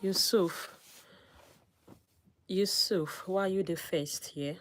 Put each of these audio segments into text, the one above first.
Yusuf, Yusuf, why are you the first here?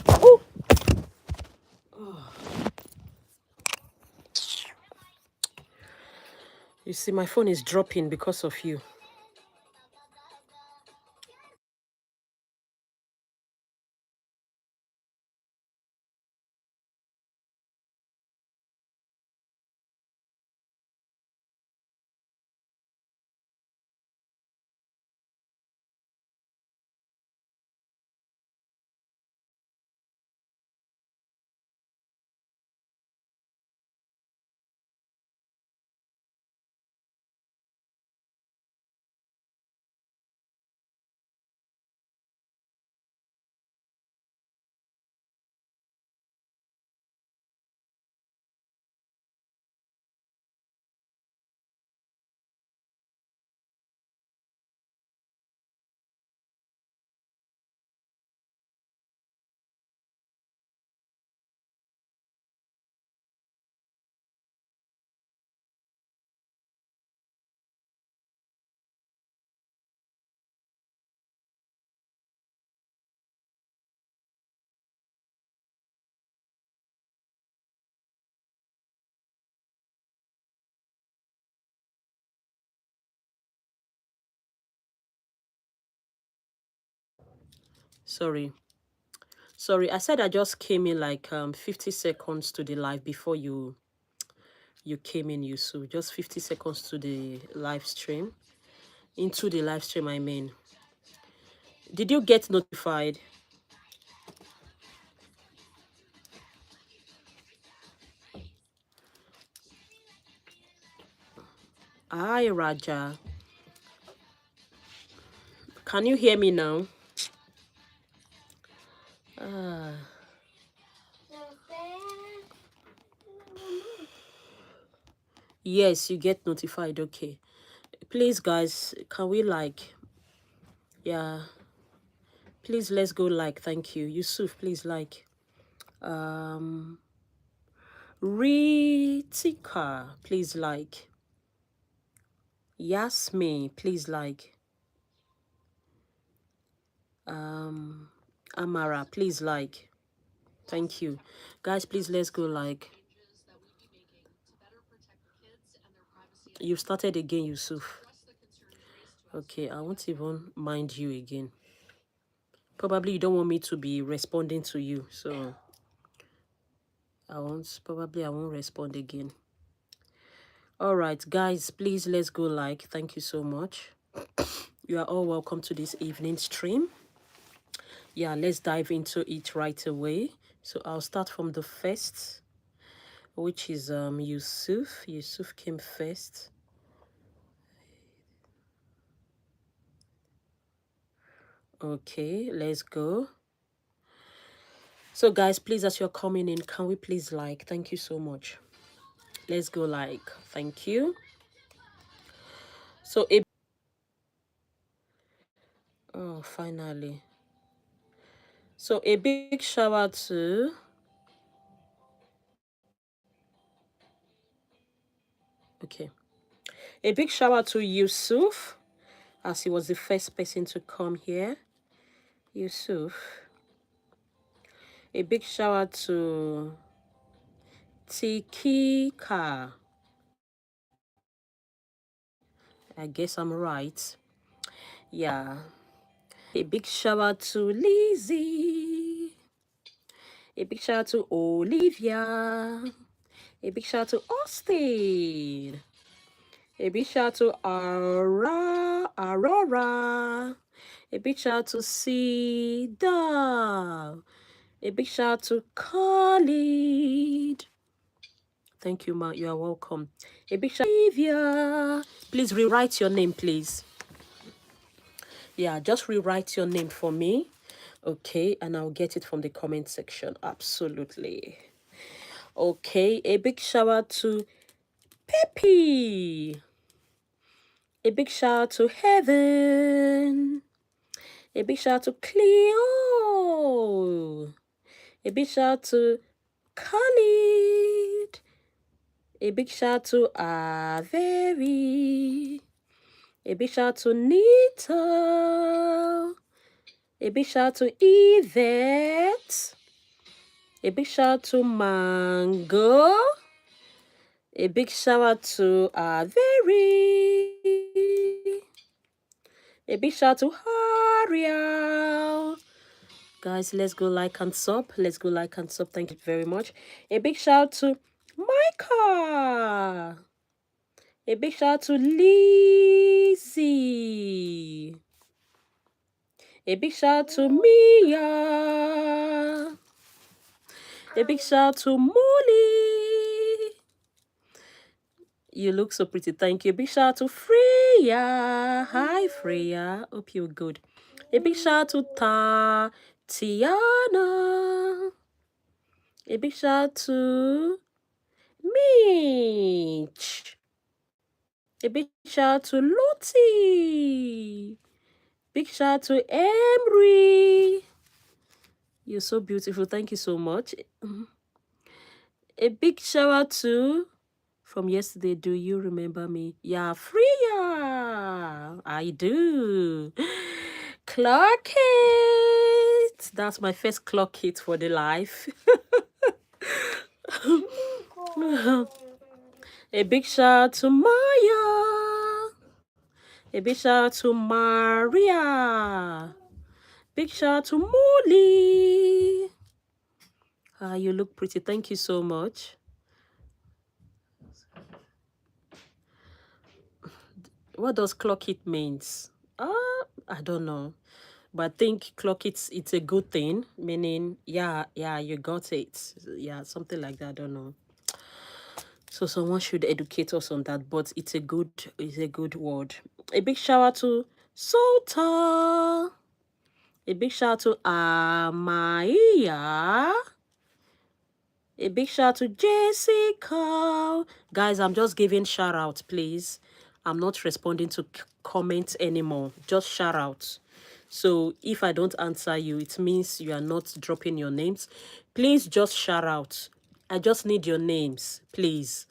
Oh. You see, my phone is dropping because of you. Sorry. Sorry, I said I just came in like 50 seconds to the live before you came in, Yusuf. Just 50 seconds to the live stream. Into the live stream, I mean. Did you get notified? Hi, Raja. Can you hear me now? Ah. Yes, you get notified. Okay. Please, guys, can we like, yeah, please let's go like. Thank you. Yusuf, please like. Ritika, please like. Yasmin, please like. Amara, please like. Thank you. Guys, please let's go like. You started again, Yusuf. Okay, I won't even mind you again. Probably you don't want me to be responding to you, so I won't respond again. All right, guys, please let's go like. Thank you so much. You are all welcome to this evening stream. Yeah, let's dive into it right away. So I'll start from the first, which is Yusuf. Yusuf came first. Okay, let's go. So guys, please, as you're coming in, can we please like? Thank you so much. Let's go like. Thank you. So oh, finally. So a big shout out to, okay, a big shout out to Yusuf, as he was the first person to come here. Yusuf. A big shout out to Tikika. I guess I'm right. Yeah. A big shout out to Lizzie. A big shout out to Olivia. A big shout out to Austin. A big shout out to Aurora. A big shout out to Cedar. A big shout out to Khalid. Thank you, Ma. You are welcome. A big shout out to Olivia. Please rewrite your name, please. Yeah, just rewrite your name for me. Okay, and I'll get it from the comment section. Absolutely. Okay, a big shout out to Peppy. A big shout out to Heaven. A big shout out to Cleo. A big shout to Khalid. A big shout to Avery. A big shout to Nita. A big shout to Yvette. A big shout to Mango. A big shout out to Avery. A big shout to Ariel. Guys, let's go like and sub. Let's go like and sub. Thank you very much. A big shout to Micah. A big shout to Lizzie. A big shout to Mia. A big shout to Molly. You look so pretty. Thank you. A big shout to Freya. Hi, Freya. Hope you're good. A big shout to Tatiana. A big shout to Mitch. A big shout to Lottie. Big shout to Emery. You're so beautiful. Thank you so much. A big shout out to from yesterday. Do you remember me? Yeah, Freya. I do. Clock it. That's my first clock hit for the life. A big shout to Maya. A big shout to Maria. Big shout to Molly. You look pretty. Thank you so much. What does clock it means? I don't know. But I think clock it's a good thing. Meaning, yeah, you got it. Yeah, something like that. I don't know. So someone should educate us on that. But it's a good word. A big shout out to Sota. A big shout out to Amaya. A big shout out to Jessica. Guys, I'm just giving shout outs, please. I'm not responding to comments anymore. Just shout outs. So if I don't answer you, it means you are not dropping your names. Please just shout out. I just need your names, please.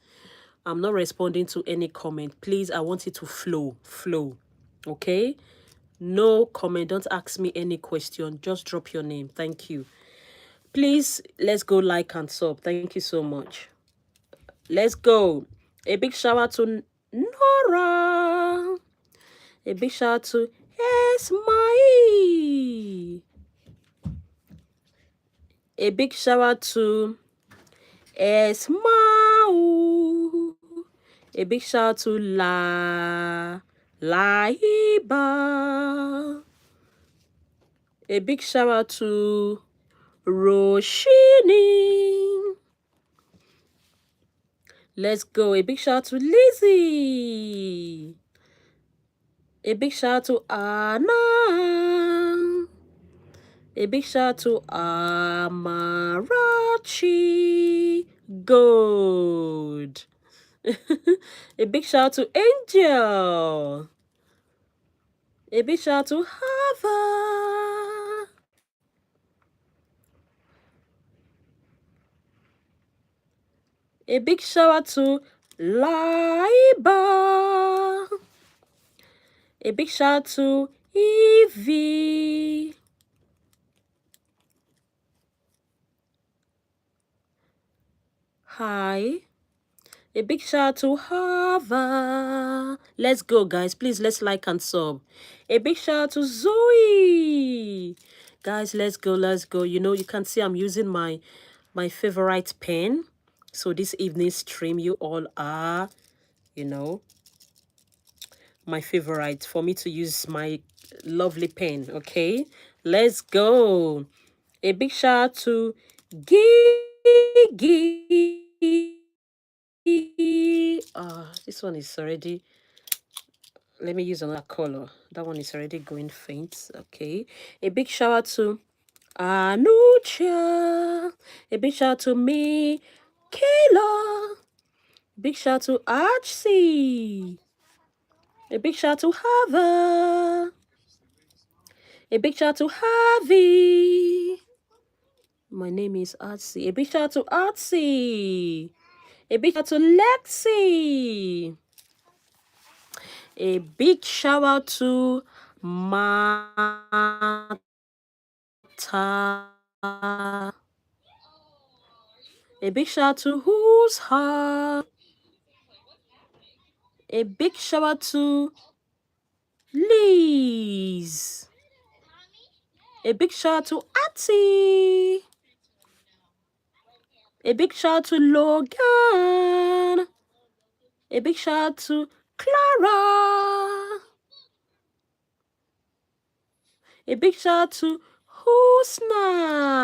I'm not responding to any comment. Please, I want it to flow. Okay? No comment. Don't ask me any question. Just drop your name. Thank you. Please, let's go like and sub. Thank you so much. Let's go. A big shout out to Nora. A big shout out to Esmai. A big shout out to Esmau. A big shout out to Laiba. A big shout out to Roshini. Let's go. A big shout out to Lizzie. A big shout out to Anna. A big shout out to Amarachi Gold. A big shout out to Angel. A big shout out to Hava. A big shout out to Laiba. A big shout out to Evie. Hi. A big shout out to Hava. Let's go, guys. Please, let's like and sub. A big shout out to Zoe. Guys, let's go. You know, you can see I'm using my favorite pen. So this evening stream, you all are, you know, my favorite for me to use my lovely pen. Okay, let's go. A big shout out to Kiki. This one is already, let me use another color. That one is already going faint. Okay, a big shout out to Anucha. A big shout out to me, Kayla. Big shout out to Archie. A big shout out to Hava. A big shout out to Harvey. My name is Artsy. A big shout out to Artsy. A big shout out to Lexi. A big shout out to Martha. A big shout out to Who's Her. A big shout out to Liz. A big shout out to Atty. A big shout out to Logan. A big shout out to Clara. A big shout out to Husna.